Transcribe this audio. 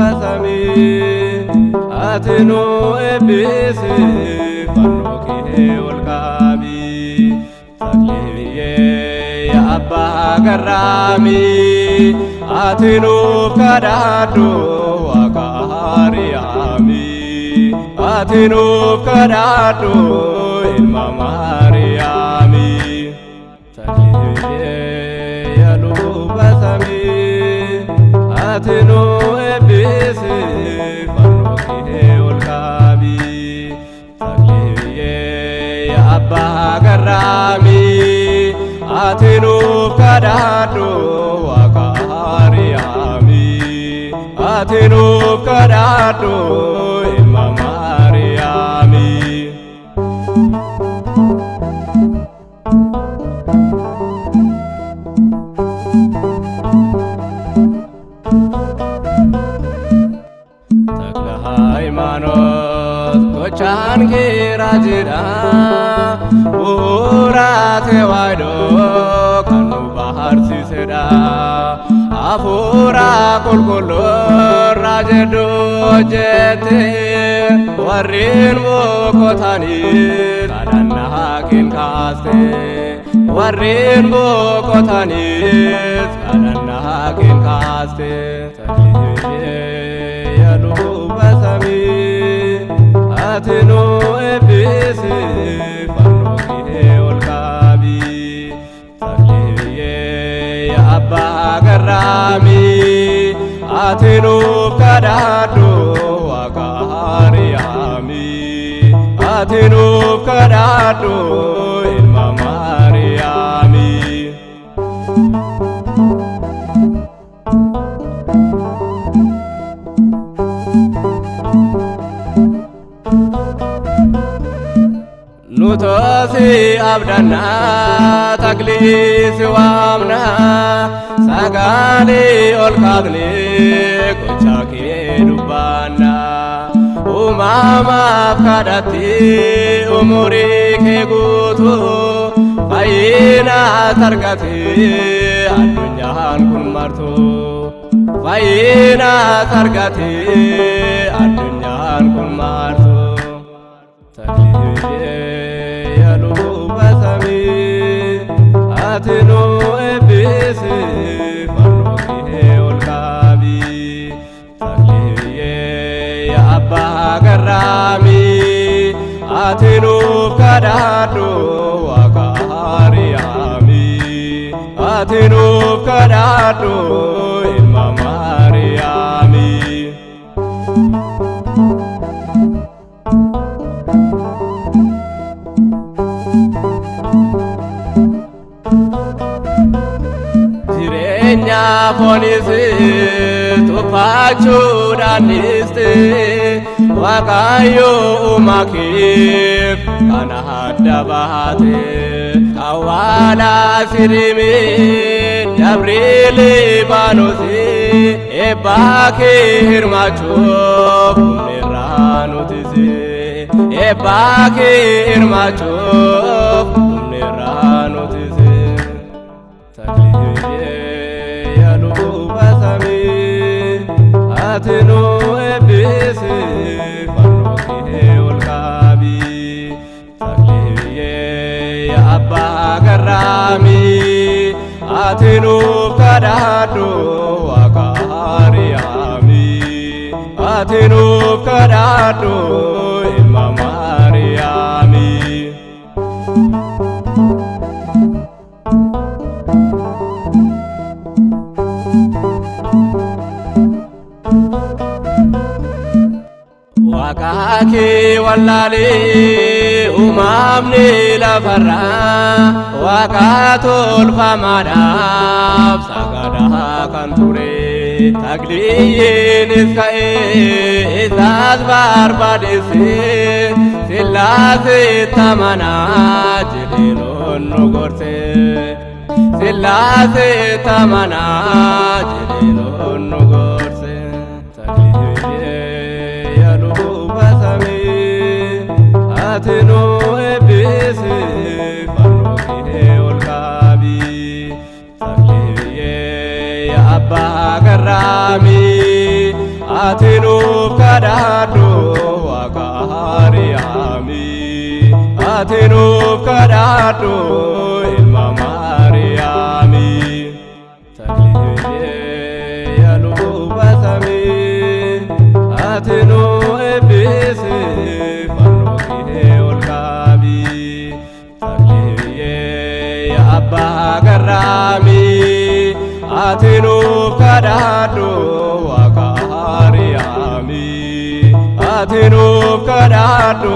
basami atinu ebisi fanuki olkabi takliye ya abba garami atinu kadado wakariami atinu kadado ilma mariami takliye ya lubasami atinu ebisi fanuki olkabi takliye ya abba garami atinu kadado wakariami atinu kadado ilma mariami takla haymanot gochan kirajira urate waido kanu bahar siseda afura kulkulo rajedo jete warin bokotani kadanna hakin kaste warin bokotani kadanna hakin kaste takliye yalu basami atinu ebisi fanuki olkabi takliye ya abba garami atinu kadado wakariami atinu kadado ilma mariami nutosi abdana taklis wamna sagale olkadne kochake dubana umama kadati umuri ke gutu fayina targati adunyan kun martu fayina targati adunyan kun martu takliye yalu basami atinu ebisi fanuki olkabi takliye ya abba garami atinu kadado wakariami atinu kadado ilma mariami jirenya fonisi tupachu daniste wakayo umakif kana hadabate awala sirimi jabrili banusi ebake hirmachu kumneranutisi ebake hirmachu kumneranutisi takliye yalu basami atinu ebisi fanuki olkabi takliye ya abba garami atinu kadado wakariami atinu kadado ilma mariami wakaki wallali umamni lafarra wakatul famadaf sagada kan ture takliyin iskae izaz barbadisi sillase tamana jidilon nugorse sillase tamana jidilon nugorse takliye yalu basami atinu ebisi fanuki olkabi takliye ya abba garami Atinuuf kadhaadhu Waaqa Maariyaami. Atinuuf kadhaadhu ilma Maariyaami. Takliilee yaa luba samii. Atinuu eebbisi fannoo kee ol kaa'i. Takliilee yaa abbaa garraamii. Atinuuf kadhaadhu Waaqa Maariyaami. Atinuuf kadhaadhu